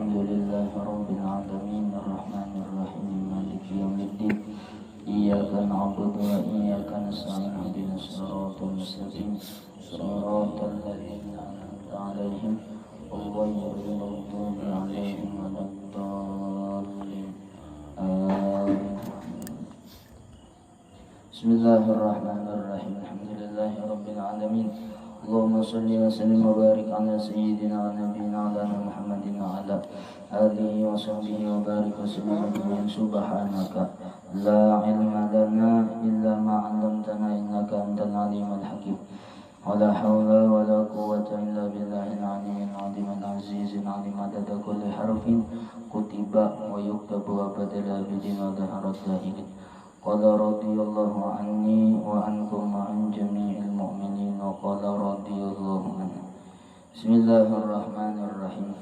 Alhamdulillahi rabbil alamin arrahmanir rahim maliki yaumiddin iyyaka na'budu wa iyyaka nasta'in ihdinas siratal mustaqim siratal ladzina an'amta 'alaihim ghairil maghdubi 'alaihim waladdallin. Bismillahirrahmanirrahim. Alhamdulillahi rabbil alamin. Allahumma salli wa sallim wa barik ala sayyidina wa nabiyyina Muhammadin wa ala alihi wa sahbihi wa barik wa sallim ajma'in. Subhanaka la ilma lana illa ma 'allamtana innaka antal alimul hakim. Wa la hawla wa la quwwata illa billahil aliyyil azim al-azizil alim. Adada kulli harfin kutiba wa yuktabu wa badala bidin wa dhaharat dahilin. Qala radiyallahu anni wa ankum wa an jami'il mu'minin wa qala radiyallahu anhu. Bismillahirrahmanirrahim.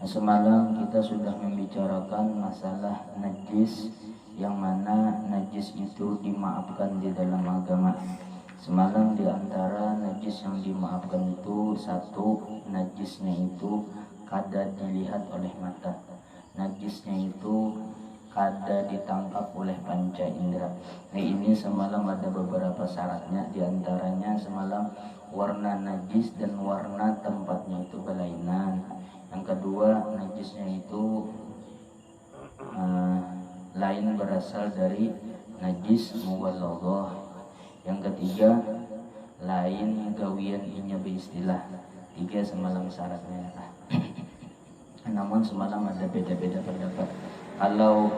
Semalam kita sudah membicarakan masalah najis, yang mana najis itu dimaafkan di dalam agama. Semalam di antara najis yang dimaafkan itu, satu, najisnya itu kada dilihat oleh mata. Najisnya itu kada ditangkap oleh panca indera. Nah, ini semalam ada beberapa syaratnya. Di antaranya semalam warna najis dan warna tempatnya itu berlainan. Yang kedua, najisnya itu lain berasal dari najis muwalladhah. Yang ketiga, lain gawian inya beristilah. Tiga semalam syaratnya. Namun semalam ada beda-beda pendapat. Kalau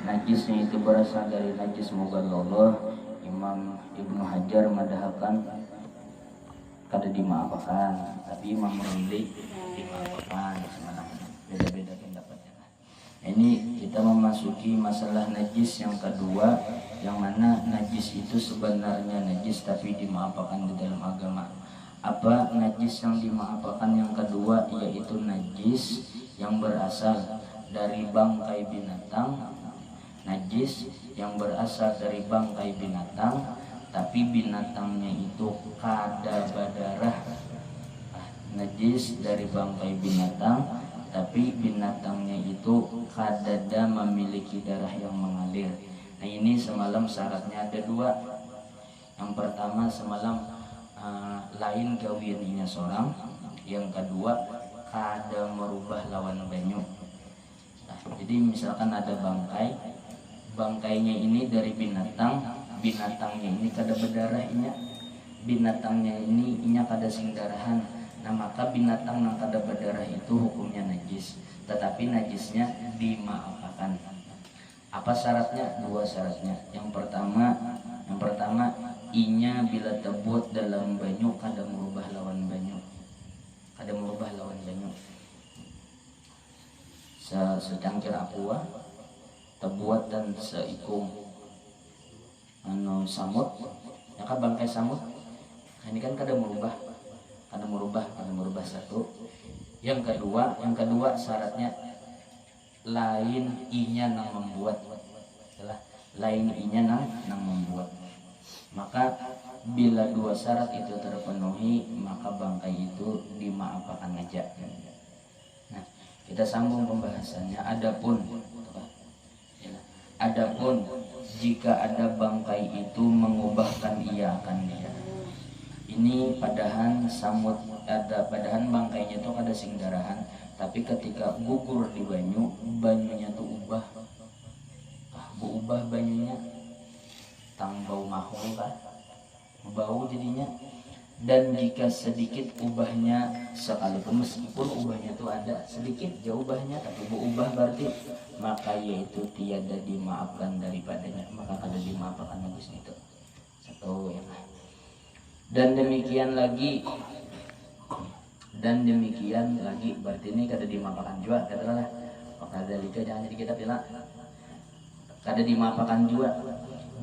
najisnya itu berasal dari najis mughalladhah, Imam Ibnu Hajar madhahakan kada dimaafkan, tapi Imam Romli dimaafkan. Beda-beda pendapatnya. Ini kita memasuki masalah najis yang kedua, yang mana najis itu sebenarnya najis tapi dimaafkan di dalam agama. Apa najis yang dimaafkan yang kedua? Yaitu najis yang berasal dari bangkai binatang. Najis yang berasal dari bangkai binatang, tapi binatangnya itu kada berdarah. Najis dari bangkai binatang, tapi binatangnya itu kada memiliki darah yang mengalir. Nah, ini semalam syaratnya ada dua. Yang pertama semalam lain gawianinya seorang. Yang kedua kada merubah lawan banyu. Jadi misalkan ada bangkainya ini dari binatangnya ini kada berdarah inya, binatangnya ini inya kada sing darahan. Nah, maka binatang yang kada berdarah itu hukumnya najis, tetapi najisnya dimaafkan. Apa syaratnya? Dua syaratnya. Yang pertama inya bila terbuat dalam banyu kada merubah lawan banyu. Secangkir aqua terbuat dan seikung samut, ya kan bangkai samut. Nah, ini kan kada merubah satu. Yang kedua syaratnya lain inya nang membuat. Maka bila dua syarat itu terpenuhi, maka bangkai itu dimaafkan aja. Nah, kita sambung pembahasannya. Adapun jika ada bangkai itu mengubahkan ia akan dia. Ini padahan bangkainya itu kada sing darahan, tapi ketika gugur di banyunya tuh ubah banyunya tang bau mahul kan, bau jadinya. Dan jika sedikit ubahnya, sekalipun meskipun ubahnya itu ada sedikit jauh ubahnya, tapi ubah berarti maka yaitu tiada dimaafkan daripadanya, maka kada dimaafkan najis itu. Satu ya. Dan demikian lagi berarti ini kada dimaafkan juga, katakanlah maka dalika jangan jadi kita bilang kada dimaafkan juga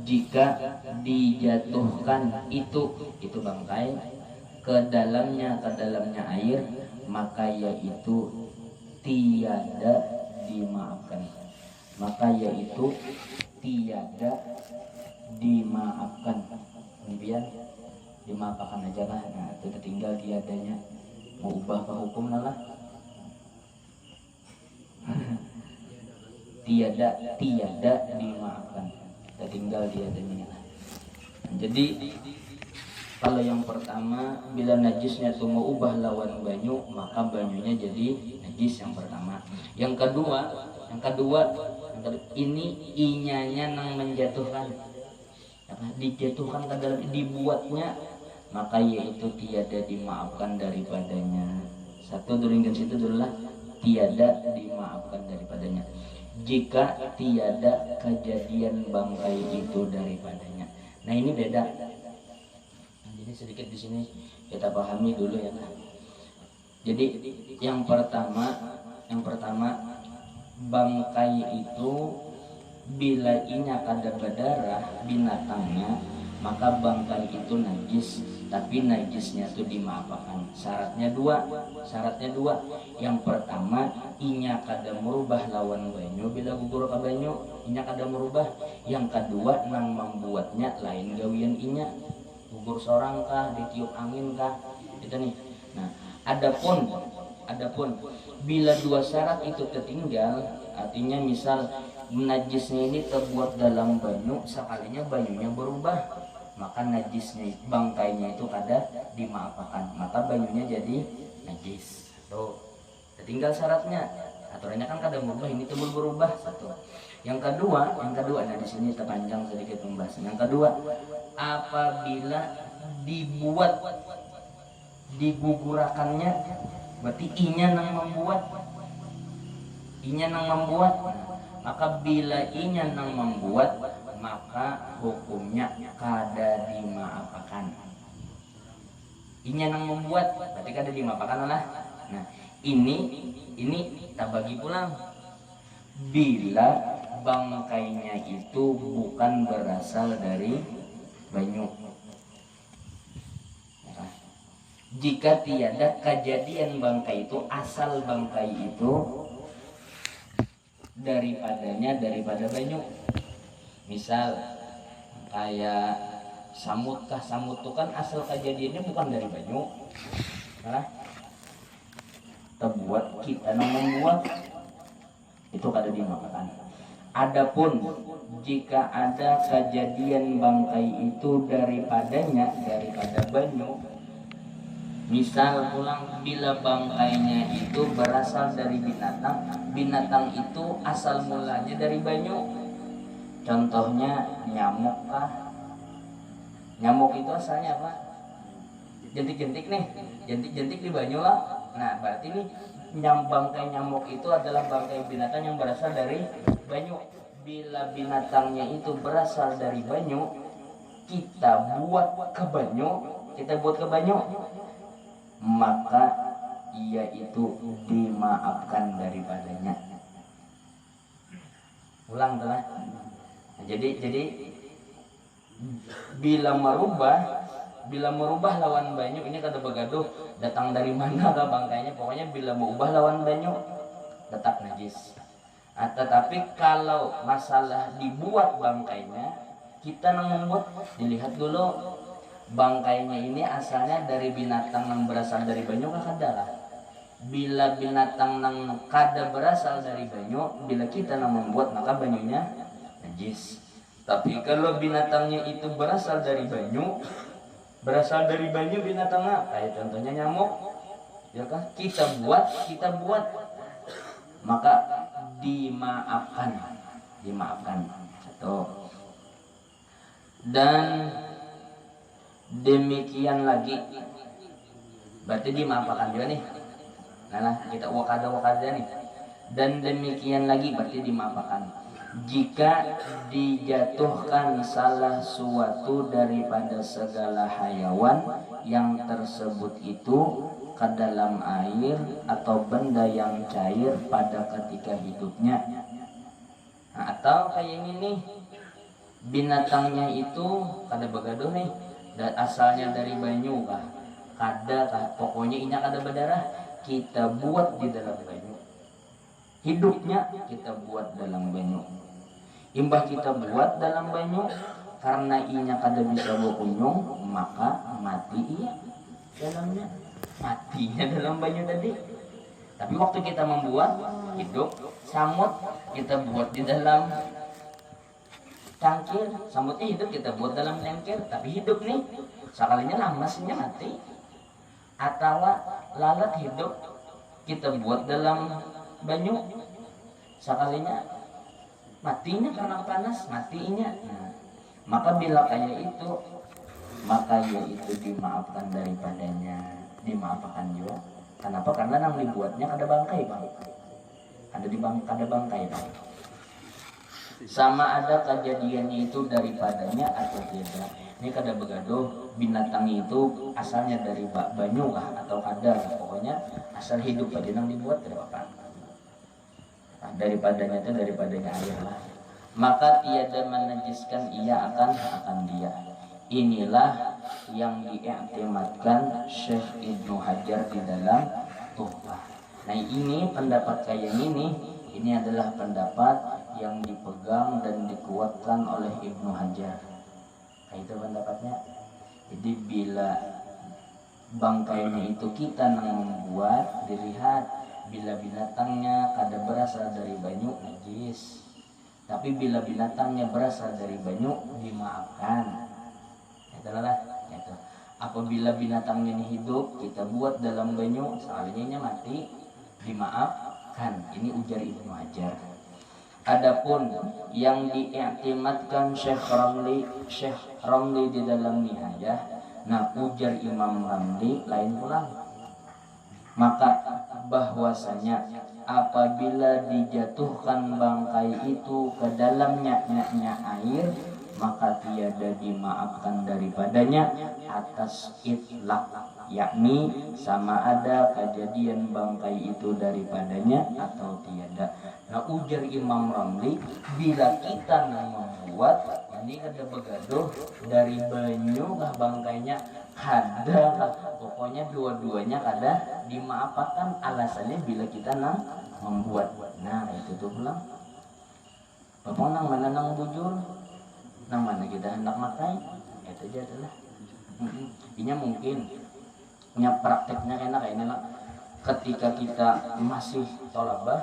jika dijatuhkan itu bangkai ke dalamnya air, maka yaitu tiada dimaafkan. Kemudian dimaafkan aja lah. Nah, itu tinggal tiadanya. mau ubah ke hukum lah. tiada dimaafkan, kita tinggal tiadanya. Jadi kalau yang pertama, bila najisnya itu mau ubah lawan banyu, maka banyunya jadi najis yang pertama. Yang kedua ini inyanya nang menjatuhkan, dijatuhkan ke dalam, dibuatnya, maka yaitu tiada dimaafkan daripadanya. Satu turingkan situ dulu lah, tiada dimaafkan daripadanya jika tiada kejadian bangkai itu daripadanya. Nah ini beda. Jadi sedikit di sini kita pahami dulu ya. Jadi yang pertama bangkai itu bila inya kada berdarah binatangnya, maka bangkai itu najis, tapi najisnya itu dimaafkan. Syaratnya dua. Yang pertama, inya kada merubah lawan banyu, bila gugur ke banyu inya kada merubah. Yang kedua, nang membuatnya lain gawian inya, gugur sorang kah, ditiup angin kah, itu nih. Nah, adapun bila dua syarat itu tertinggal, artinya misal najisnya ini terbuat dalam banyu, sekalinya banyunya berubah, maka najisnya, bangkainya itu kada dimaafkan, maka banyunya jadi najis. Tuh, tertinggal syaratnya. Aturannya kan kada berubah, ini tuh berubah. Satu. Yang kedua, nah di sini terpanjang sedikit pembahasan. Yang kedua, apabila dibuat, digugurakannya, berarti inya nang membuat. Maka bila inya nang membuat, maka hukumnya kada dimaafkan. Inya nang membuat, berarti kada dimaafkan lah. Nah, ini kita bagi pulang. Bila bangkainya itu bukan berasal dari banyu. Jika tiada kejadian bangkai itu, asal bangkai itu daripada banyu. Misal kayak samut itu kan asal kejadiannya bukan dari banyu. Nah, terbuat, kita nang membuat, itu kada dimaafkan. Adapun jika ada kejadian bangkai itu daripada banyu, misal pulang bila bangkainya itu berasal dari binatang itu asal mulanya dari banyu. Contohnya nyamuk kah? Nyamuk itu asalnya apa? Jentik-jentik di banyu lah. Nah, berarti nih bangkai nyamuk itu adalah bangkai binatang yang berasal dari banyu. Bila binatangnya itu berasal dari banyu, kita buat ke banyu, maka ia itu dimaafkan daripadanya. Ulang telah. Nah, jadi bila merubah lawan banyu, ini kada begaduh datang dari mana kah bangkainya, pokoknya bila merubah lawan banyu tetap najis. Tetapi kalau masalah dibuat bangkainya, kita nang membuat, dilihat dulu bangkainya ini asalnya dari binatang yang berasal dari banyu kah kada lah. Bila binatang yang kada berasal dari banyu, bila kita nang membuat, maka banyunya najis. Tapi kalau binatangnya itu berasal dari banyu binatangnya, kayak contohnya nyamuk, ya kan, kita buat, maka dimaafkan. Satu. Dan demikian lagi, berarti dimaafkan juga nih. Nah, kita wakada nih. Dan demikian lagi berarti dimaafkan jika dijatuhkan salah suatu daripada segala hayawan yang tersebut itu ke dalam air atau benda yang cair pada ketika hidupnya. Nah, atau kayak ini nih, binatangnya itu kada begaduh nih, dan asalnya dari banyu kah, kada kah, pokoknya inya kada berdarah, kita buat di dalam banyu. Hidupnya kita buat dalam banyu. Imbah kita buat dalam banyu, karena inya kada bisa berkunjung, maka mati ia dalamnya. matinya dalam banyu tadi. Tapi waktu kita membuat hidup, samut kita buat di dalam cangkir, samutnya hidup kita buat dalam cangkir, tapi hidup nih sekalinya lamasnya mati. Atau lalat hidup kita buat dalam banyu, sekalinya matinya karena panas, matinya. Nah, maka bila kayak itu, maka yaitu dimaafkan daripadanya, dimaafkan juga. Kenapa? Karena nang dibuatnya ada bangkai, Bang. Ada bangkai, Bang. Sama ada kejadiannya itu daripadanya atau tidak. Ini kada begaduh binatang itu asalnya dari banyu kah atau kadar, pokoknya asal hidup aja nang dibuat tidak apa-apa. Nah, daripadanya itu daripadanya air lah. Maka tiada menajiskan ia akan dia. Inilah yang diiktimadkan Syekh Ibnu Hajar di dalam Tuhfah. Nah ini pendapat kayak ini adalah pendapat yang dipegang dan dikuatkan oleh Ibnu Hajar. Nah itu pendapatnya. Jadi bila bangkainya itu kita yang membuat, dilihat bila binatangnya kada berasal dari banyu najis. Tapi bila binatangnya berasal dari banyu dimaafkan. Adalah gitu. Apabila binatangnya ini hidup kita buat dalam banyu sekalinya mati dimaafkan. Ini ujar Ibnu Hajar. Adapun yang diiktimadkan Syekh Ramli di dalam Nihayah, nah ujar Imam Ramli lain pula. Maka bahwasanya apabila dijatuhkan bangkai itu ke dalam nyaknya air, maka tiada dimaafkan daripadanya atas itlaq, yakni sama ada kejadian bangkai itu daripadanya atau tiada. Nah ujar Imam Ramli, bila kita membuat ini ada begaduh dari banyu kah bangkainya kada kah, pokoknya dua-duanya kada dimaafkan. Alasannya bila kita membuat. Nah itu tuh pulang bapak nang mana nang bujur, nang mana kita hendak makai, itu aja adalah. Ini mungkin punya prakteknya enak kayak ini lah. Ketika kita masih tolabah,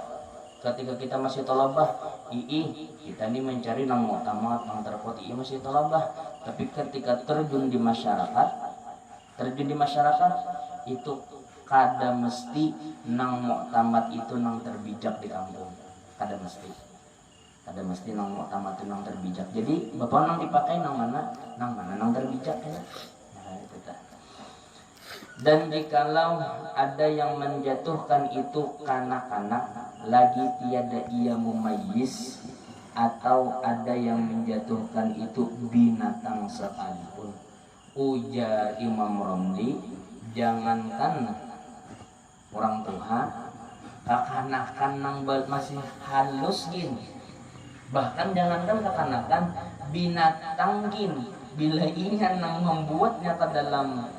kita ini mencari nang muktamad, nang terpot, masih tolabah. Tapi ketika terjun di masyarakat itu kada mesti nang muktamad itu nang terbijak di kampung, kada mesti nang muktamad itu nang terbijak. Jadi bapak nang dipakai nang mana nang terbijak ya. Nah, itu dah. Dan jikalau ada yang menjatuhkan itu kanak-kanak lagi tiada ia mumayyiz, atau ada yang menjatuhkan itu binatang sekalipun, ujar Imam Ramli, jangankan orang tua, kakanakan nang masih halus gini, bahkan jangankan kakanakan, binatang gini, bila ia nang membuatnya ke dalam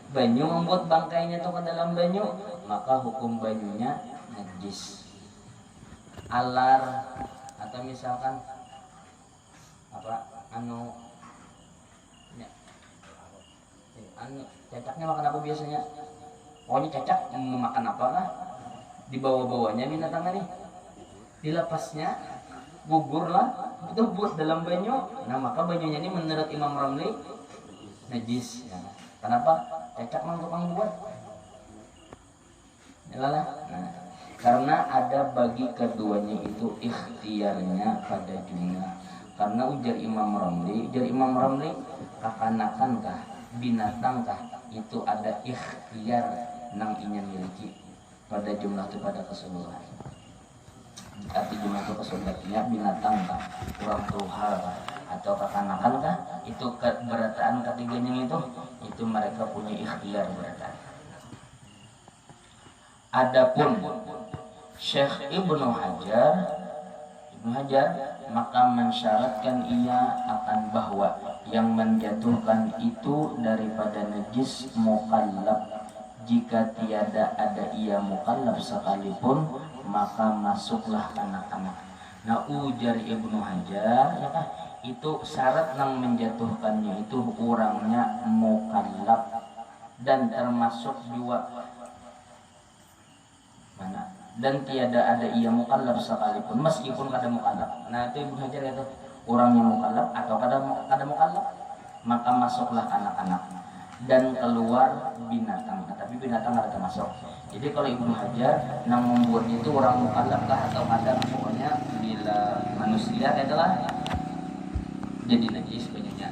banyu, membuat bangkainya itu ke dalam banyu, maka hukum banyunya najis. Alar atau misalkan cacaknya makan apa biasanya? Pokoknya cacak memakan apa lah, dibawa-bawanya binatang ini, dilepasnya gugur lah, itu buat dalam banyu. Nah maka banyunya ini menurut Imam Ramli najis ya. Kenapa? Cacak mang tukang buat. Yalah. Nah, karena ada bagi keduanya itu ikhtiarnya pada jumlah. Karena ujar Imam Ramli, kakanakan kah, binatang kah, itu ada ikhtiar nang ingin miliki pada jumlah itu pada keseluruhan. Arti jumlah itu keseluruhannya binatang kah, orang tua kah, atau kakanakan kah, itu berataan ketiganya itu mereka punya ikhtiar berataan. Adapun Syekh Ibnu Hajar maka mensyaratkan ia akan bahwa yang menjatuhkan itu daripada najis mukallaf, jika tiada ada ia mukallaf sekalipun maka masuklah anak-anak. Nah ujar Ibnu Hajar ya kan, itu syarat yang menjatuhkannya itu orangnya mukallaf, dan termasuk juga mana, dan tiada ada ia mukallaf sekalipun meskipun kada mukallaf. Nah itu Ibnu Hajar itu orangnya mukallaf atau kada mukallaf, maka masuklah anak-anak dan keluar binatang. Nah, tapi binatang ada termasuk. Jadi kalau Ibnu Hajar yang membuat itu orang mukallaf kah atau kada, pokoknya bila manusia adalah jadi najis banyaknya.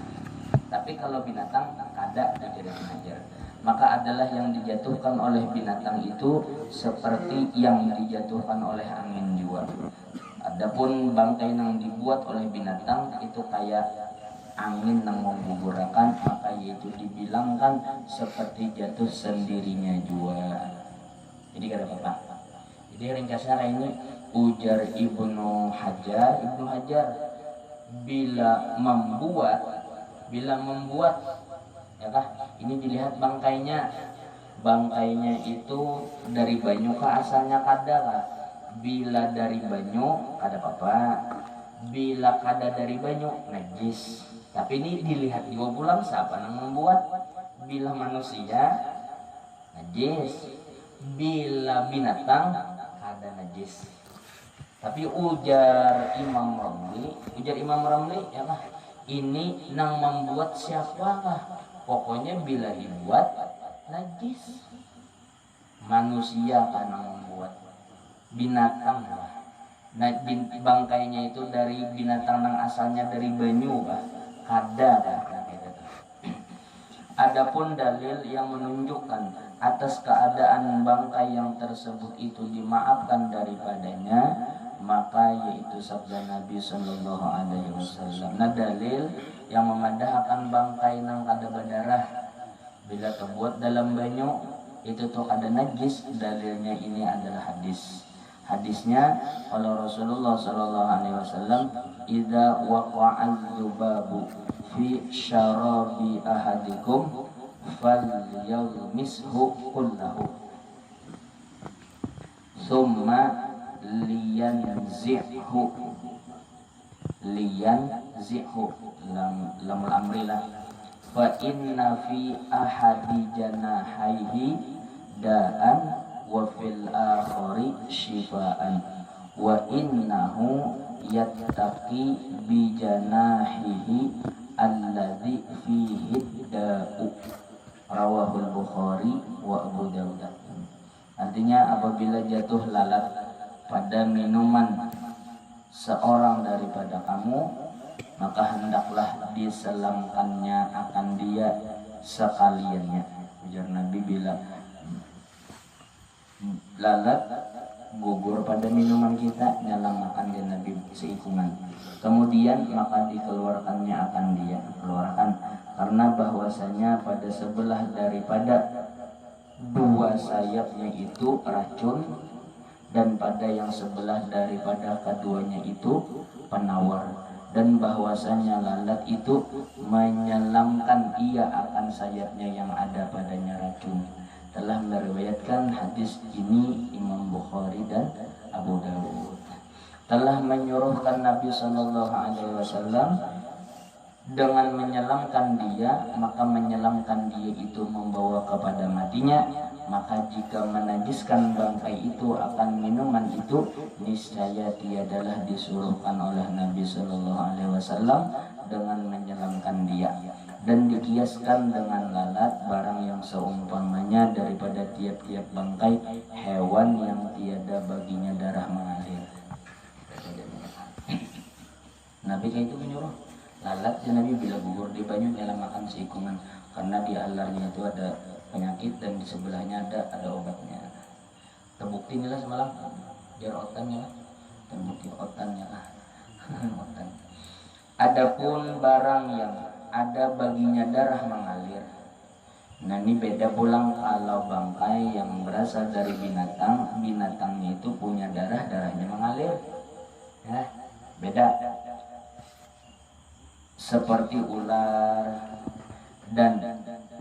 Tapi kalau binatang kada tidak Ibnu Hajar. Maka adalah yang dijatuhkan oleh binatang itu seperti yang dijatuhkan oleh angin juga. Adapun bangkai yang dibuat oleh binatang itu kayak angin yang menggugurkan, maka yaitu dibilangkan seperti jatuh sendirinya juga. Jadi kada apa-apa. Jadi ringkasnya kayak ini, ujar Ibnu Hajar bila membuat ya kah, ini dilihat bangkainya itu dari banyu kah asalnya kada kah. Bila dari banyu kada apa-apa, bila kada dari banyu najis. Tapi ini dilihat juga pulang siapa yang membuat. Bila manusia najis, bila binatang kada najis. Tapi ujar Imam Ramli ya kah, ini nang membuat siapa kah? Pokoknya bila dibuat najis. Manusia kan yang membuat, binatang lah. Nah, bangkainya itu dari binatang yang asalnya dari banyu kah? Kada kah? Adapun dalil yang menunjukkan atas keadaan bangkai yang tersebut itu dimaafkan daripadanya, maka yaitu sabda Nabi Sallallahu Alaihi Wasallam. Nah, dalil yang memandahkan bangkai nang kada berdarah bila terbuat dalam banyu itu tuh kada najis, dalilnya ini adalah hadisnya kalau Rasulullah Sallallahu Alaihi Wasallam, idza waqa'al dzubabu fi syarabi ahadikum falyalmishu kullahu summa liyanzihhu lamul amrilah fa inna fi ahadi janahaihi da'an wa fil akhari shifaan wa innahu yattaqi bi janahihi alladhi fihi da'u, rawahul Bukhari wa Abu Dawud. Artinya apabila jatuh lalat pada minuman seorang daripada kamu, maka hendaklah diselamkannya akan dia sekaliannya. Ujar Nabi, bila lalat gugur pada minuman kita, nyalakan dia Nabi seikungan. Kemudian maka dikeluarkannya akan dia, keluarkan, karena bahwasanya pada sebelah daripada dua sayapnya itu racun, dan pada yang sebelah daripada keduanya itu penawar, dan bahwasanya lalat itu menyelamkan ia akan sayapnya yang ada padanya racun. Telah meriwayatkan hadis ini Imam Bukhari dan Abu Dawud. Telah menyuruhkan Nabi Sallallahu Alaihi Wasallam dengan menyelamkan dia, maka menyelamkan dia itu membawa kepada matinya. Maka jika menajiskan bangkai itu akan minuman itu, niscaya tiadalah disuruhkan oleh Nabi Sallallahu Alaihi Wasallam dengan menyelamkan dia. Dan dikiaskan dengan lalat barang yang seumpamanya daripada tiap-tiap bangkai hewan yang tiada baginya darah mengalir. Nabi kayak itu menyuruh lalat ya Nabi bila gugur di banyu nyelamakan seikungan, karena di alarnya itu ada penyakit dan di sebelahnya ada obatnya. Terbukti nih lah semalam biar otannya lah, terbukti otannya lah. Otan. Adapun barang yang ada baginya darah mengalir, nah ini beda pulang kalau bangkai yang berasal dari binatang, binatangnya itu punya darah, darahnya mengalir, ya beda. Seperti ular dan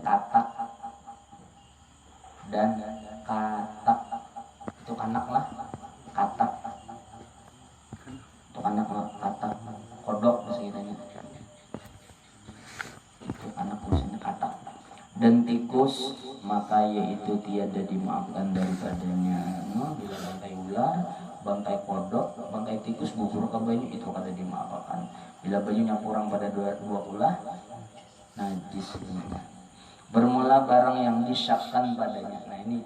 katak itu kanak lah, katak itu kanak lah, katak kodok sekitarnya itu anak urusannya katak. dan tikus maka yaitu tiada dimaafkan daripadanya. Bila bangkai ular, bangkai kodok, bangkai tikus bubur ke baju itu kada dimaafkan. Bila bajunya kurang pada dua ulah najis. Bermula barang yang disyakkan padanya. Nah ini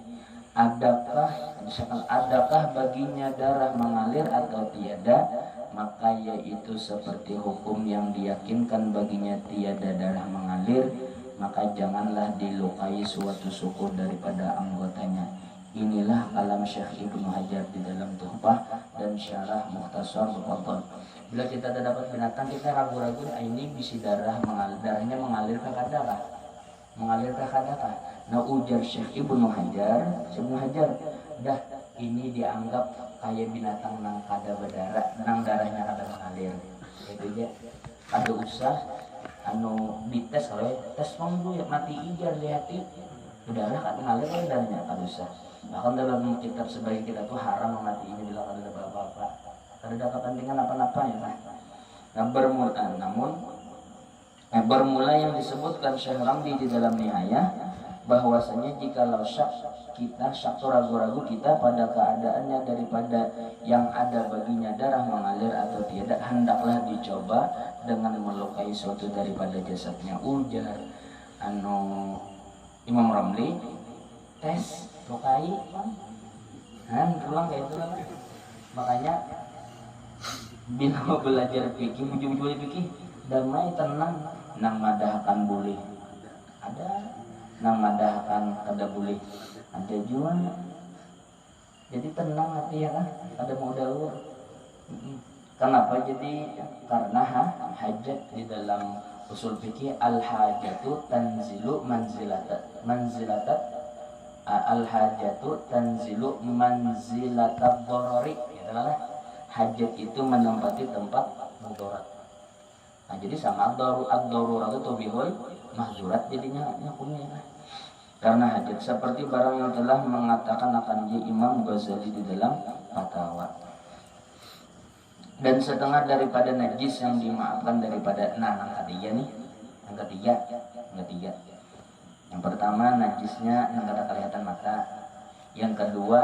adakah baginya darah mengalir atau tiada, maka yaitu seperti hukum yang diyakinkan baginya tiada darah mengalir, maka janganlah dilukai suatu suku daripada anggotanya. Inilah kalam Syekh Ibnu Hajar di dalam Tuhfah dan Syarah Mukhtasar Mufaddal. Bila kita dapat binatang, kita ragu-ragu ini bisi darahnya mengalir ke kadakah? Mengalir ke kadakah? Nah ujar Syekh Ibnu Hajar, dah ini dianggap kayak binatang nang kada berdarah, nang darahnya kada mengalir. Itu aja. Kada usah dites oleh tes monggo ya mati ijar lihati berdarah kada mengalir oleh darahnya kada usah. Bahkan dalam kitab sebagai kita tuh haram memati ini bila kada ada apa-apa. Kada ada kepentingan apa-apa ya kan. Nah bermula yang disebutkan Syekh Ramli di dalam Nihayah bahwasanya jikalau syak ragu-ragu kita pada keadaannya daripada yang ada baginya darah mengalir atau tidak, hendaklah dicoba dengan melukai suatu daripada jasadnya. Ujar Imam Ramli, tes lukai pulang kayak itu lah. Makanya bila belajar fikih bujur-bujur fikih damai tenang nang madahkan boleh ada, nang madahkan kada boleh ada juga. Jadi tenang hati ya kan, ada modal. Kenapa? Jadi karena hajat di dalam usul fikih al hajatu tanzilu manzilatat al hajatu tanzilu manzilatat dorori. Hajat itu menempati tempat mudarat. Nah jadi sama ad-darurat itu bihul mahzurat jadinya hukumnya. Karena hajat seperti barang yang telah mengatakan akan Imam Ghazali di dalam Fatwa. Dan setengah daripada najis yang dimaafkan daripada yang ketiga. Yang pertama najisnya yang kada kelihatan mata. Yang kedua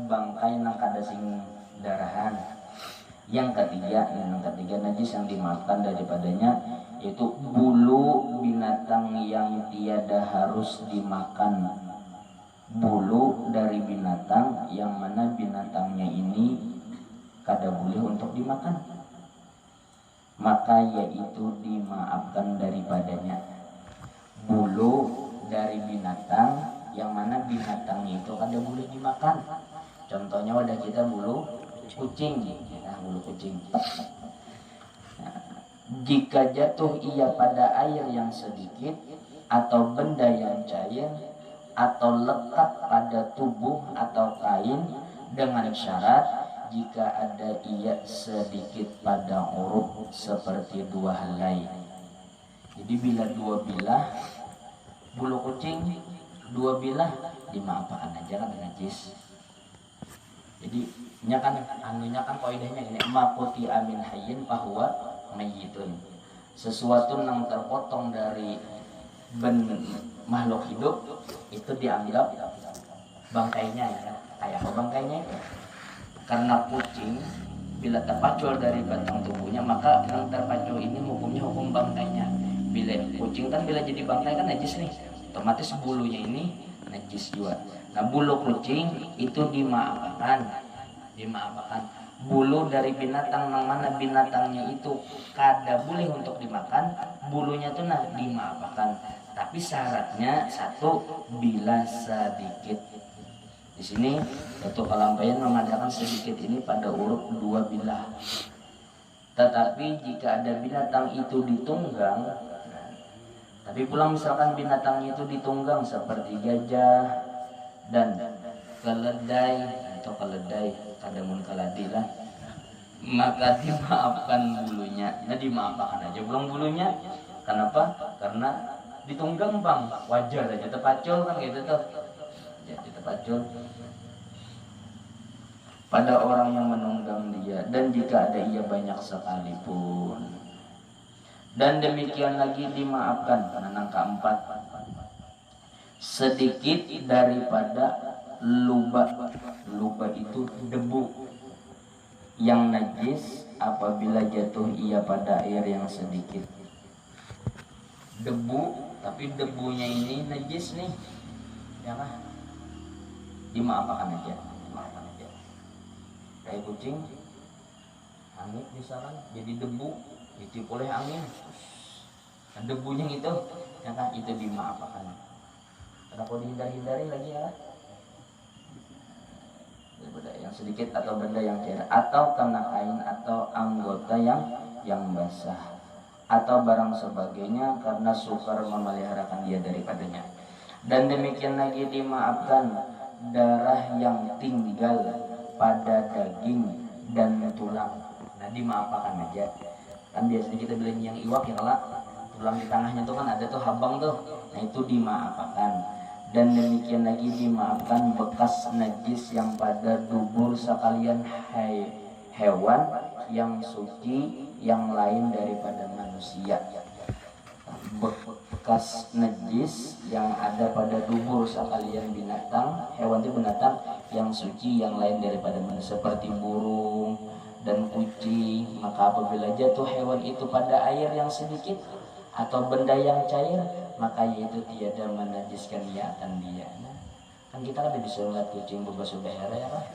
bangkai yang kada sing darahan. Yang ketiga najis yang dimaafkan daripadanya yaitu bulu binatang yang tiada harus dimakan. Bulu dari binatang yang mana binatangnya ini kada boleh untuk dimakan, maka yaitu dimaafkan daripadanya. Bulu dari binatang yang mana binatangnya itu kada boleh dimakan. Contohnya wadah kita bulu kucing, bulu kucing. Jika jatuh ia pada air yang sedikit atau benda yang cair atau lekat pada tubuh atau kain dengan syarat jika ada ia sedikit pada urut seperti dua helai. Jadi bila dua bilah bulu kucing dua bilah dimaafkan aja kan najis. Jadi kan kaidahnya ini maquti amin hayyin fahuwa mayyitun. Sesuatu yang terpotong dari makhluk hidup itu dianggap bangkainya ya. Kayak apa bangkainya itu? Karena kucing bila terpacul dari batang tubuhnya maka yang terpacul ini hukumnya hukum bangkainya. Bila kucing kan bila jadi bangkai kan najis nih, otomatis bulunya ini najis juga. Nah bulu kucing itu dimaafkan. Bulu dari binatang yang mana binatangnya itu kada boleh untuk dimakan, bulunya itu dimaafkan. Tapi syaratnya satu bila sedikit. Di sini Datuk Kalampayan mengadakan sedikit ini pada urut dua bilah. Tetapi jika ada binatang itu ditunggang, tapi pulang misalkan binatangnya itu ditunggang seperti gajah dan keledai atau kadamun kaladilah, maka dimaafkan bulunya. Nah dimaafkan aja pulang bulunya. Kenapa? Karena ditunggang bang, wajar aja terpacul kan gitu tuh. Jadi terpacul pada orang yang menunggang dia, dan jika ada ia banyak sekalipun. Dan demikian lagi dimaafkan karena yang keempat sedikit daripada lubah. Lubah itu debu yang najis apabila jatuh ia pada air yang sedikit. Debu, tapi debunya ini najis nih, ya kan? Dimaafkan aja, dimaafkan aja. Kayak kucing, hangit misalkan, jadi debu, ditiup oleh angin, nah, debunya itu, ya kan? Itu dimaafkan. Karena kalau dihindari lagi ya, daripada yang sedikit atau benda yang cair, atau kena kain atau anggota yang basah, atau barang sebagainya karena sukar memeliharakan dia daripadanya. Dan demikian lagi dimaafkan darah yang tinggal pada daging dan tulang. Nah dimaafkan aja. Kan biasanya kita beli yang iwak ya kalau tulang di tengahnya tuh kan ada tuh habang tuh. Nah itu dimaafkan. Dan demikian lagi dimaafkan bekas najis yang pada dubur sekalian hewan yang suci yang lain daripada manusia. Bekas najis yang ada pada dubur sekalian binatang, hewan itu binatang yang suci yang lain daripada manusia, seperti burung dan kucing. Maka apabila jatuh hewan itu pada air yang sedikit atau benda yang cair, maka yaitu tiada menajiskan ia akan dia. Nah, kan kita kan bisa lihat kucing berbasuh daerah ya kan,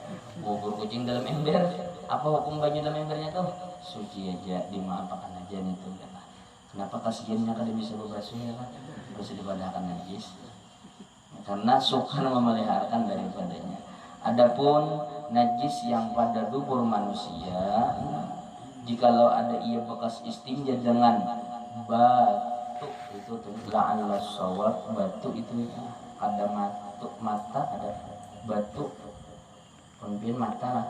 bubur kucing dalam ember, apa hukum baju dalam embernya tuh? Suci aja, dimaafkan aja nih tuh. Ya. Kenapa kasihannya kan bisa berbasuh ya kan? Berbasuh daripada najis, karena sukar memeliharakan daripadanya. Adapun najis yang pada dubur manusia, jikalau ada ia bekas istinja dengan batu, itu tuh la'alla shawab, batu itu ada mata, ada batu, kemudian mata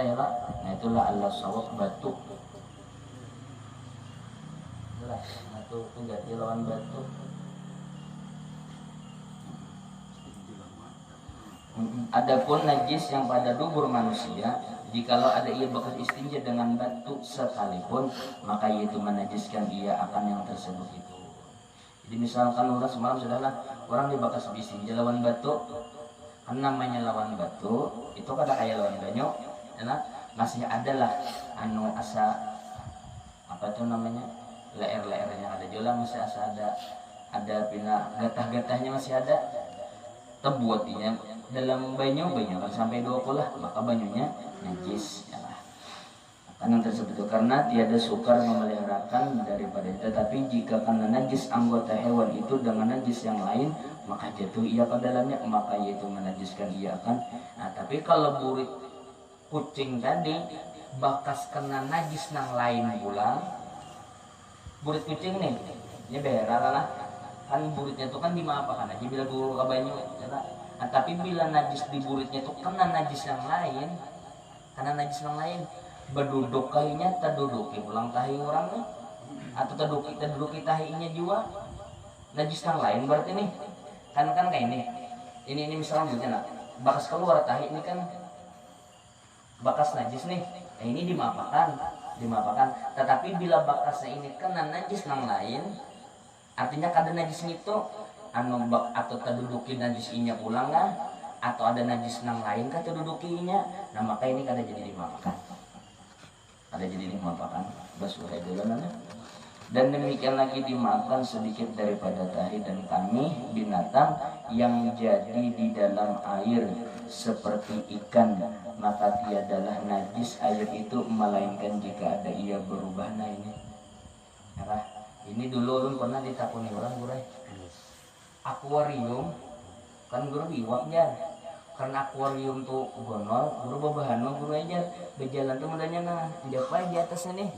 ya lah. Nah itu la'alla shawab, batu. Batu itu ganti lawan batu. Adapun najis yang pada dubur manusia, jikalau ada ia bekas istinja dengan batu sekalipun, maka itu menajiskan ia akan yang tersebut itu. Jadi misalkan orang semalam sudahlah orang dibakas istinja lawan batu, kan namanya lawan batu itu kada kayak lawan banyu, karena masih ada lah anu asa apa itu namanya leer-leernya ada juga, masih asa ada pina gatah-gatahnya masih ada. Terbuatnya dalam banyu kan sampai 20 lah, maka banyunya najis ya lah. Karena tersebut itu karena tiada sukar memeliharakan daripada itu. Tetapi jika karena najis anggota hewan itu dengan najis yang lain, maka jatuh ia ke dalamnya, maka yaitu menajiskan ia akan. Nah tapi kalau burit kucing tadi bakas kena najis nang lain pulang, burit kucing nih ini berak lah kan, buritnya itu kan dimaafkan aja bila guru ke banyu ya. Nah, tapi bila najis di buritnya itu kena najis yang lain, karena najis yang lain berduduk kahinya terduduki pulang tahi orangnya, atau terduduki tahinya juga najis yang lain, berarti nih kan kayak ini misalnya nah, bakas keluar tahi ini kan bakas najis nih, nah ini dimaafkan. Tetapi bila bakasnya ini kena najis yang lain, artinya kada najis itu anu atau terduduki najis inya pulang lah, atau ada najis nang lain kah terdudukinya, nah maka ini kada jadi dimaafkan. Basuh dulu nana. Dan demikian lagi dimaafkan sedikit daripada tahi dan kami binatang yang jadi di dalam air seperti ikan, maka tiadalah najis air itu melainkan jika ada ia berubah. Nah ini ya, ini dulu ulun pernah ditakuni orang gurai akuarium kan guru iwaknya, karena akuarium tuh gonol guru babahan guru aja berjalan tuh modalnya nah japai di atasnya nih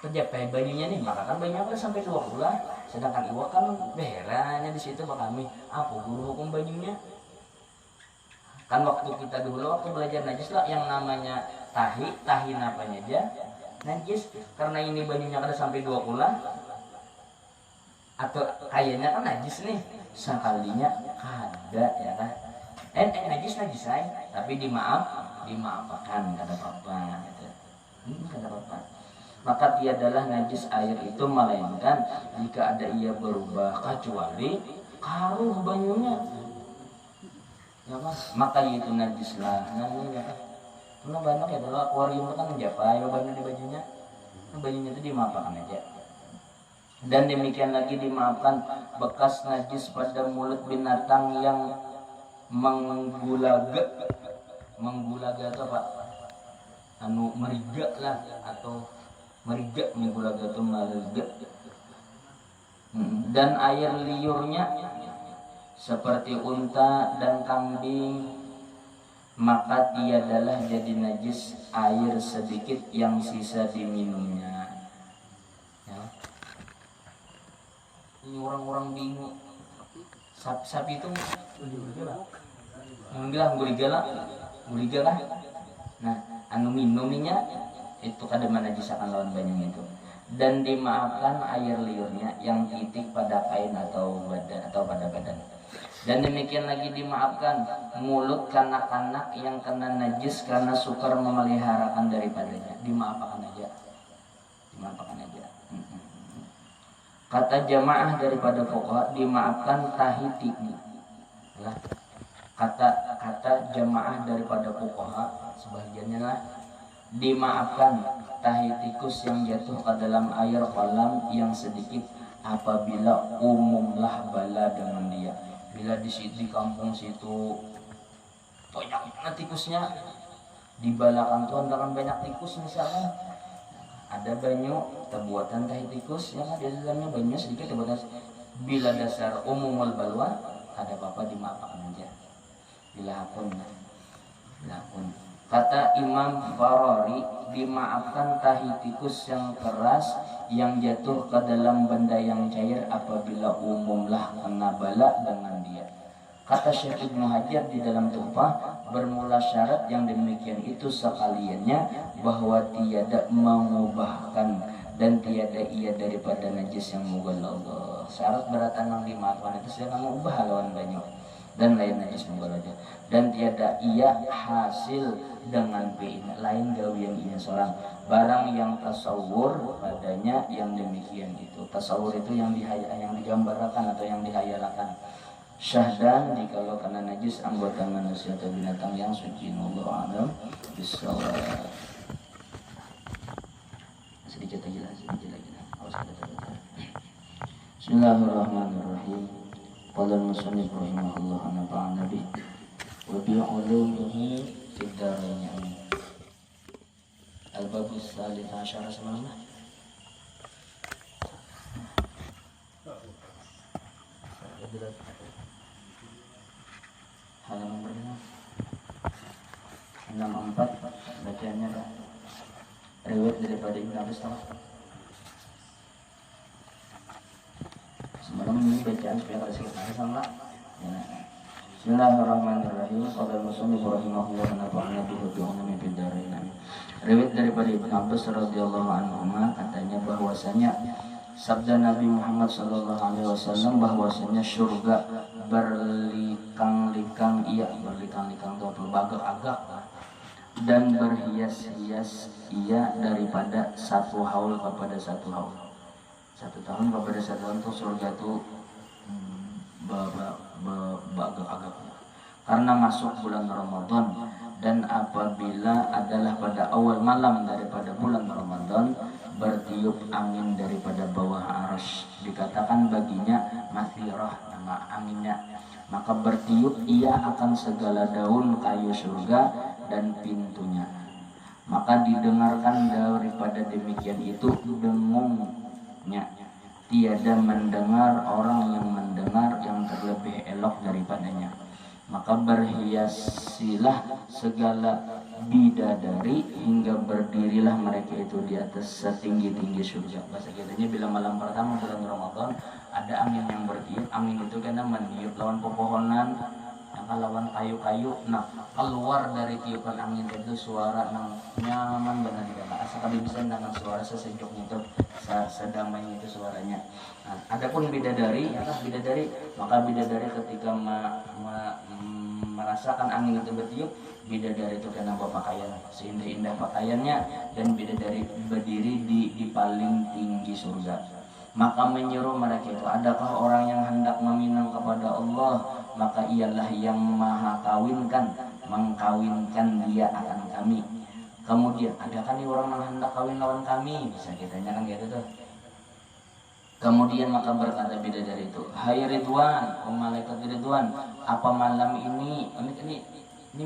terjapai banyunya nih, maka kan banyak sampai 2 bulan, sedangkan iwak kan beheranya di situ pak kami apa guru hukum banyunya kan. Waktu kita dulu waktu belajar najis lah yang namanya tahi napanya aja najis, karena ini banyunya kada sampai 2 bulan atau kayaknya kan najis nih sekalinya kada ya kan, najis say tapi dimaafkan kada apa-apa gitu. Kada apa-apa. maka tiadalah najis air itu melainkan jika ada ia berubah kecuali karuh banyunya. Ya, maka itu najislah. Namanya karena banyak ya kalau akuarium kan menjapa ya banyak di bajunya. Bajunya itu dimaafkan aja. Dan demikian lagi dimaafkan bekas najis pada mulut binatang yang menggulaga. Menggulaga itu apa? Anu meriga lah atau meriga, menggulaga itu meriga. Dan air liurnya seperti unta dan kambing, maka tiadalah jadi najis air sedikit yang sisa diminumnya. Ya. Ini orang-orang bingung. Sapi itu guliga lah. Nah, anu minuminya itu kada menajisakan lawan banyu itu. Dan dimaafkan air liurnya yang titik pada kain atau badan atau pada badan. Dan demikian lagi dimaafkan mulut kanak-kanak yang kena najis karena sukar memeliharakan daripadanya. Dimaafkan aja. Kata jamaah daripada fuqaha dimaafkan tahiti. Kata jamaah daripada fuqaha sebagiannya lah dimaafkan tahitikus yang jatuh ke dalam air kolam yang sedikit apabila umumlah bala dengan dia. Bila di kampung situ banyak tikusnya, dibalakan Tuhan dengan banyak tikus misalnya, ada banyu terbuatan tahi tikus yang ada di dalamnya banyu sedikit terbuatan. Bila dasar umumul balwa ada apa-apa dimaafkan aja. Bila pun. Kata Imam Farari dimaafkan tahi tikus yang keras yang jatuh ke dalam benda yang cair apabila umumlah kena bala dengan dia. Kata Syekh Ibnu Hajar di dalam Tuhfah, bermula syarat yang demikian itu sekaliannya bahwa tiada mengubahkan dan tiada ia daripada najis yang mughalladh. Syarat beratan yang dimaafkan itu sedang mengubah lawan banyak dan lain najis mughalladh. Dan tiada ia hasil dengan lain gawian ini seorang barang yang tasawur padanya yang demikian itu. Tasawur itu yang digambarkan atau yang dihayalkan. Syahdan jikalau kena najis anggota manusia atau binatang yang suci. Wallahu a'lam bishawab. Sedikit lagi. Bismillahirrahmanirrahim. Qala al-musannif rahimahullah nafa'ana bi wa bi 'ulumihi fid dharain. Al-babus salih asyara semalam. Halaman berapa? 64 bacaannya Pak. Riwayat daripada Ibnu Abbas. Semalam ini bacaan supaya kada sikit sama. Bismillahirrahmanirrahim. Qala al-musannif rahimahullah nafa'ana bihi wa bi fid dharain. Riwayat daripada Ibnu Abbas radhiyallahu anhu katanya bahwasanya sabda Nabi Muhammad sallallahu alaihi wasallam bahwasanya surga berlikang-likang berlikang-likang itu beragak-agak dan berhias-hias ia daripada satu haul kepada satu haul. 1 tahun kepada 1 tahun itu surga itu beragak-agak karena masuk bulan Ramadan. Dan apabila adalah pada awal malam daripada bulan Ramadan bertiup angin daripada bawah arsy, dikatakan baginya mathirah nama anginnya, maka bertiup ia akan segala daun kayu surga dan pintunya, maka didengarkan daripada demikian itu dengungnya. Tiada mendengar orang yang mendengar yang terlebih elok daripadanya. Maka berhiasilah segala bidadari hingga berdirilah mereka itu di atas setinggi-tinggi surga. Bahasa kitanya bila malam pertama bulan Ramadan ada angin yang bertiup. Angin itu karena meniup lawan pepohonan, yang lawan kayu-kayu. Nah, keluar dari tiupan angin itu suara yang nyaman benar tidak. Asal kali bisa dengan suara sesejuk itu, sedamai itu suaranya. Nah, adapun bidadari, maka bidadari ketika merasakan angin itu bertiup, bidadari itu kena bawa pakaian seindah-indah pakaiannya, dan bidadari berdiri di paling tinggi surga. Maka menyeru mereka itu, adakah orang yang hendak meminang kepada Allah, maka ialah yang maha kawinkan, mengkawinkan dia akan kami. Kemudian, adakah nih orang yang hendak kawin lawan kami? Bisa kita tanyakan gitu tuh. Kemudian maka berkata bidadari itu, hai Ridwan, malaikat Ridwan, apa malam ini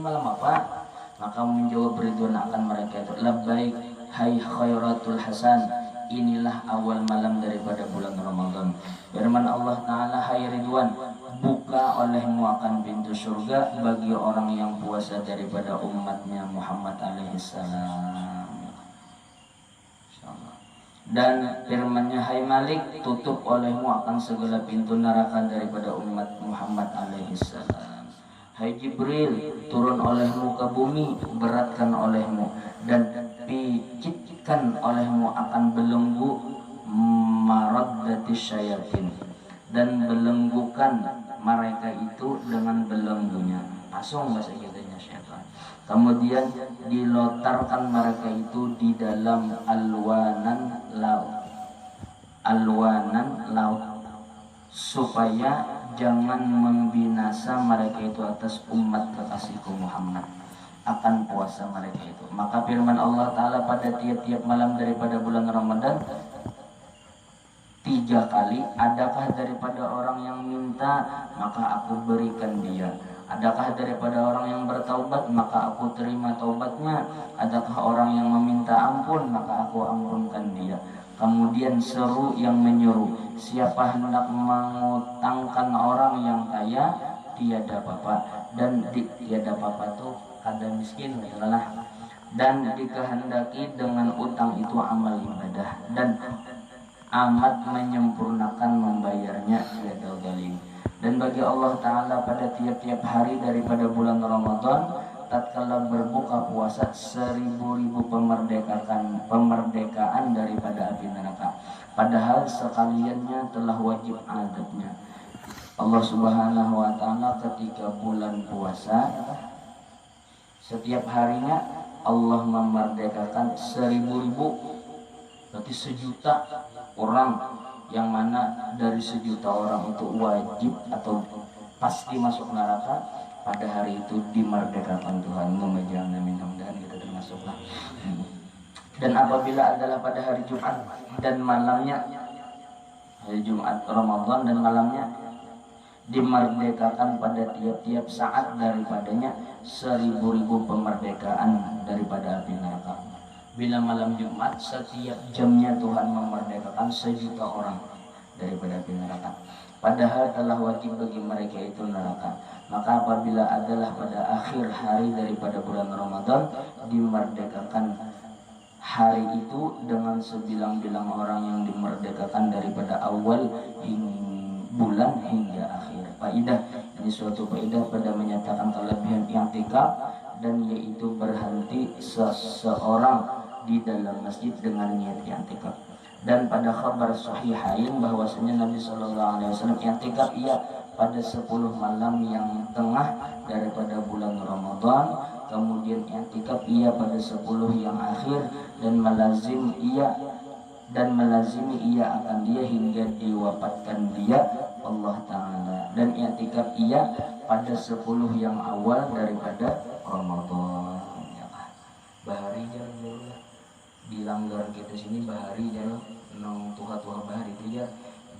malam apa? Maka menjawab Ridwan akan mereka itu, labbaik hai khairatul hasan, inilah awal malam daripada bulan Ramadan. Firman Allah Ta'ala, hai Ridwan, buka olehmu akan pintu surga bagi orang yang puasa daripada umatnya Muhammad alaihissalam. Dan firman-Nya, hai Malik, tutup olehmu akan segala pintu neraka daripada umat Muhammad alaihissalam. Hai Jibril, turun olehmu ke bumi, beratkan olehmu dan picitkan olehmu akan belenggu maraddatis syayatin, dan belenggukan mereka itu dengan belenggunya. Pasung bahasa kitanya syaitan. Kemudian dilotarkan mereka itu di dalam alwanan laut supaya jangan membinasa mereka itu atas umat kekasihku Muhammad, akan puasa mereka itu. Maka firman Allah Ta'ala pada tiap-tiap malam daripada bulan Ramadan 3 kali, adakah daripada orang yang minta, maka aku berikan dia. Adakah daripada orang yang bertaubat, maka aku terima taubatnya. Adakah orang yang meminta ampun, maka aku ampunkan dia. Kemudian seru yang menyuruh, siapa hendak mengutangkan orang yang kaya, tiada apa-apa. Dan tiada apa-apa itu ada miskin, adalah. Dan dikehendaki dengan utang itu amal ibadah, dan amat menyempurnakan membayarnya, tiada zalim. Dan bagi Allah Ta'ala pada tiap-tiap hari daripada bulan Ramadan, tatkala berbuka puasa 1000 pemerdekaan daripada api neraka. Padahal sekaliannya telah wajib adabnya. Allah Subhanahu wa Ta'ala ketika bulan puasa, setiap harinya Allah memerdekakan 1000, berarti 1.000.000 orang, yang mana dari 1.000.000 orang itu wajib atau pasti masuk neraka, pada hari itu dimerdekakan Tuhan. Mudah-mudahan kita termasuklah. Dan apabila adalah pada hari Jumat dan malamnya, hari Jumat Ramadan dan malamnya, dimerdekakan pada tiap-tiap saat daripadanya 1000 pemerdekaan daripada api neraka. Bila malam Jumat, setiap jamnya Tuhan memerdekakan 1.000.000 orang daripada api neraka. Padahal telah wajib bagi mereka itu neraka. Maka apabila adalah pada akhir hari daripada bulan Ramadan, dimerdekakan hari itu dengan sebilang-bilang orang yang dimerdekakan daripada awal bulan hingga akhir. Faidah, ini suatu faidah pada menyatakan kelebihan i'tikaf, dan yaitu berhenti seseorang di dalam masjid dengan niat i'tikaf. Dan pada khabar sahihain bahwasanya Nabi sallallahu alaihi wasallam i'tikaf ia pada 10 malam yang tengah daripada bulan Ramadan, kemudian i'tikaf ia pada 10 yang akhir, dan melazimi ia akan dia hingga diwafatkan dia Allah Ta'ala, dan i'tikaf ia pada 10 yang awal daripada Ramadan. Bahari jalan dulu di langgar kita sini, bahari jalan nong tuha-tuha bahari itu ya.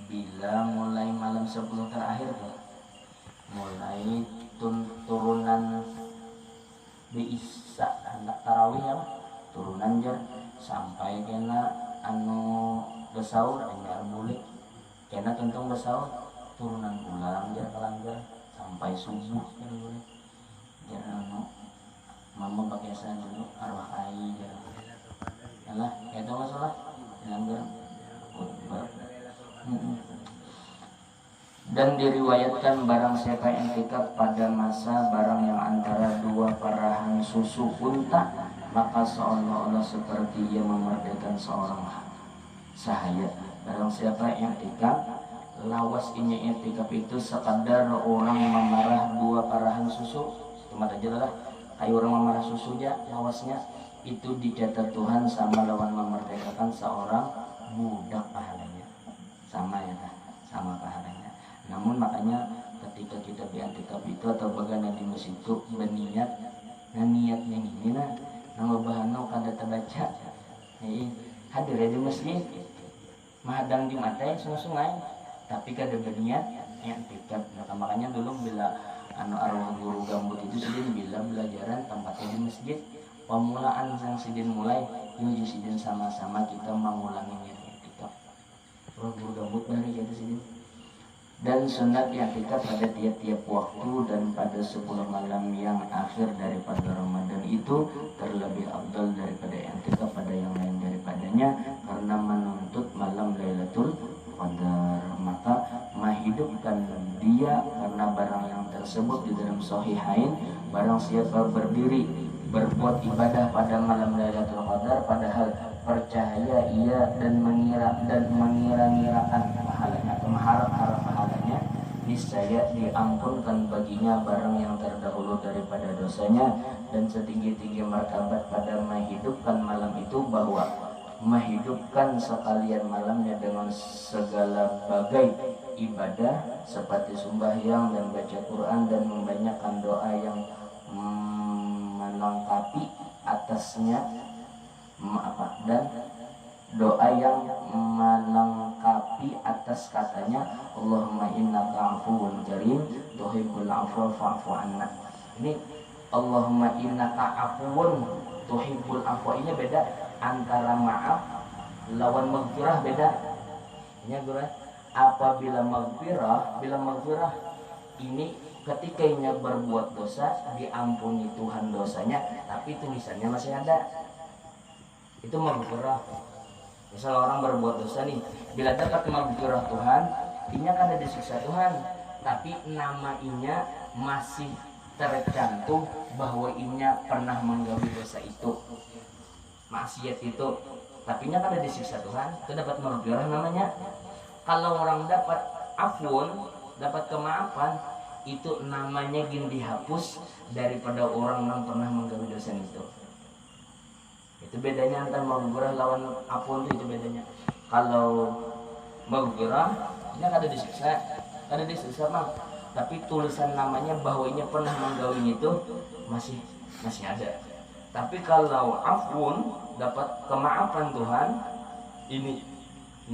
Bila mulai malam 10 terakhir mulai turunan Isya hendak tarawih ya, turunan jar sampai kena anu besaur enggak boleh, kena tentang besaur turunan ulang jar kelanggar sampai subuh kan boleh. Jar anu mama pakai sana dulu arwah kai jar. Yalah, itu masalah langgar. Dan diriwayatkan barang siapa yang i'tikaf pada masa barang yang antara 2 parahan susu unta, maka seolah-olah seperti ia memerdekakan seorang sahaya. Barang siapa yang i'tikaf, lawas ini i'tikaf itu sekadar orang memarah 2 parahan susu, cuma aja lah kayak orang memarah susu aja lawasnya itu dicatat Tuhan sama lawan memerdekakan seorang budak pahalanya sama ya kan sama pahalanya. Namun makanya ketika kita bi'antikaf itu atau bagaimana di masjid itu berniat niatnya ini nama bahano kada terbaca hadir ya di masjid mahadang di mata sungai tapi kada berniat i'tikaf. Makanya dulu bila arwah guru gambut itu sidin bila belajaran tempatnya di masjid pemulaan yang sidin mulai yuk sidin sama-sama kita mengulangi i'tikaf. Arwah guru gambut dari jadi sidin dan sunat i'tikaf pada tiap-tiap waktu dan pada 10 malam yang akhir daripada Ramadan itu terlebih afdal daripada i'tikaf pada yang lain daripadanya karena menuntut malam Lailatul Qadar. Maka menghidupkan dia karena barang yang tersebut di dalam Sahihain, barang siapa berdiri berbuat ibadah pada malam Lailatul Qadar padahal percaya ia dan mengira-ngirakan pahalanya atau mengharap-harap pahalanya, niscaya diampunkan baginya barang yang terdahulu daripada dosanya. Dan setinggi-tinggi martabat pada menghidupkan malam itu bahwa menghidupkan sekalian malamnya dengan segala bagai ibadah seperti sembahyang dan baca Quran dan membanyakkan doa yang melengkapi atasnya dan doa yang melengkapi atas katanya Allahumma innaka afuwun karim tuhibbul afwa fa'fu anna. Ini Allahumma innaka afuwun tuhibbul afwa ini beda antara maaf lawan maghfirah beda. Ini guru apabila maghfirah ini ketika ia berbuat dosa diampuni Tuhan dosanya tapi tulisannya masih ada. Itu maghfirah. Misal orang berbuat dosa nih, bila dapat maghfirah Tuhan, inya kan ada disiksa Tuhan, tapi nama inya masih tercantum bahwa inya pernah menggawi dosa itu, maksiat itu, tapi inya kan ada disiksa Tuhan, itu dapat maghfirah namanya. Kalau orang dapat afun, dapat kemaafan, itu namanya gin dihapus daripada orang yang pernah menggawi dosa itu. Itu bedanya antara maghfirah lawan ampun itu bedanya. Kalau maghfirah ini ada disiksa mah, tapi tulisan namanya bahwa ini pernah menggawi itu masih ada. Tapi kalau afun dapat kemaafan Tuhan, ini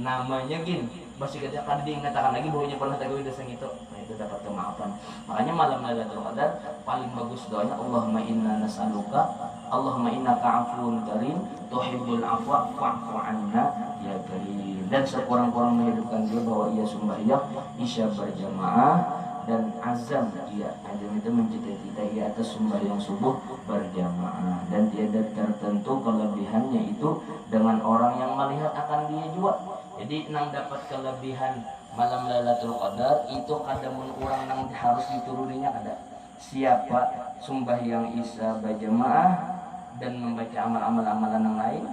namanya masih kita kan diingatkan lagi bahwa ini pernah tergawi dosa itu. Nah, itu dapat kemaafan. Makanya malam Lailatul Qadar paling bagus doanya Allahumma inna nas'aluka Allahumma innaka afuwun karim tuhibbul afwa fa'fu anna ya karim. Dan sekurang-kurang menghidupkan dia bahwa ia sembahyang isya berjamaah dan azam itu mencita-cita ia atas sembahyang subuh berjamaah dan tiada tertentu kelebihannya itu dengan orang yang melihat akan dia juga. Jadi nang dapat kelebihan malam Lailatul Qadar itu kadamun orang nang harus dituruninya ada. Siapa sembahyang isya berjamaah dan membaca amal-amalan yang lain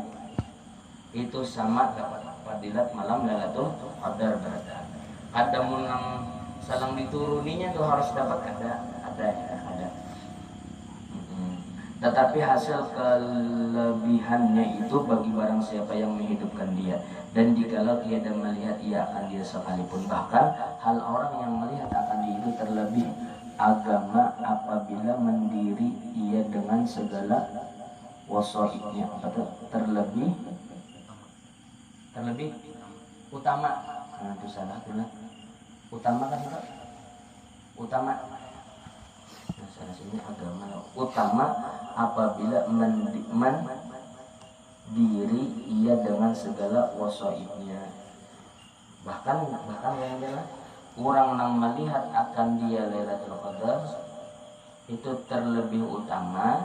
itu sama dapat fadilat malam Lailatul Qadar berada. Kadamun nang salang dituruninya tuh harus dapat ada. Tetapi hasil kelebihannya itu bagi barang siapa yang menghidupkan dia dan jikalau tiada melihat ia akan dia sekalipun. Bahkan hal orang yang melihat akan dia itu terlebih agama apabila mendiri ia dengan segala wasoibnya atau terlebih utama. Nah, itu salah tuh utama kan itu utama. Nah, salah sini agama utama apabila mendiri ia dengan segala wasoibnya. Bahkan yang jelas orang yang melihat akan dia Lailatul Qadar itu terlebih utama,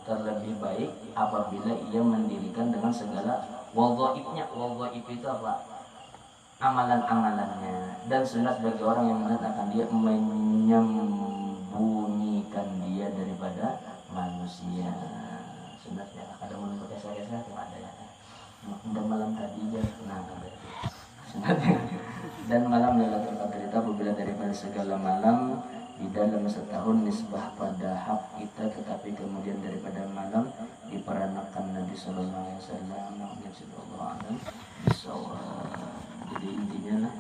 terlebih baik apabila ia mendirikan dengan segala wadhaifnya. Wadhaif itu apa? Amalan-amalannya. Dan sunat bagi orang yang melihat akan dia menyembunyikan dia daripada manusia. Sunatnya ada menurut saya itu ada ya. Dan malam tadi aja sunatnya. Dan malam Lailatul Qadar itu apabila daripada segala malam di dalam selama setahun nisbah pada hak kita, tetapi kemudian daripada malam diperanakan Nabi Sallallahu Alaihi Wasallam. Jadi intinya lah,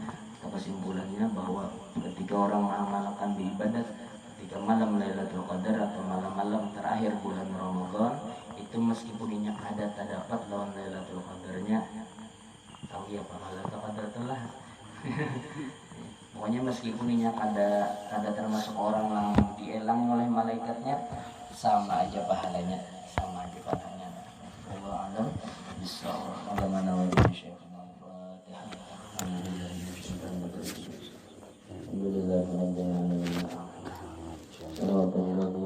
kesimpulannya bahwa ketika orang mengamalkan ibadat ketika malam Lailatul Qadar atau malam-malam terakhir bulan Ramadan, itu meskipun ini ada tak dapat lawan Lailatul Qadarnya, tahu ya Pak Lailatul Qadar telah pokoknya meskipun ini ada termasuk orang yang dielang oleh malaikatnya, sama aja pahalanya, sama aja pahalanya. Allah alam bisawab. Bagaimana wajib Syekh Al-Fatihah. Alhamdulillah rabbil alamin. Alhamdulillah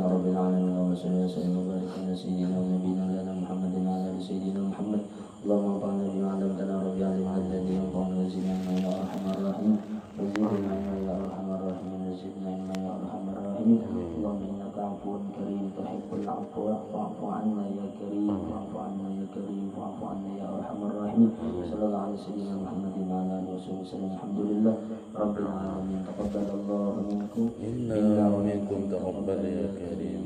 rabbil alamin. Wa sallallahu alaihi wa barik ala sayyidina wa nabiyina Muhammadin wa ala sayyidina Muhammad. Allahumma anfa'na bima 'allamtana rabbi 'allimna alladhi yanfa'una wa zidna ilma ya arhamar rahimin. Wa zidna ilma ya arhamar rahimin. Wa zidna ilma ya arhamar rahimin. Allahumma innaka 'afuwwun karim tuhibbul 'afwa fa'fu 'anna ya karim wa'fu 'anna ya karim wa'fu 'anna ya arhamar rahimin. Sallallahu alaihi sayyidina Muhammadin wa ala alihi wasallam. Alhamdulillah rabbil alamin. Taqabbalallahu minkum inna wa minkum taqabbal ya karim.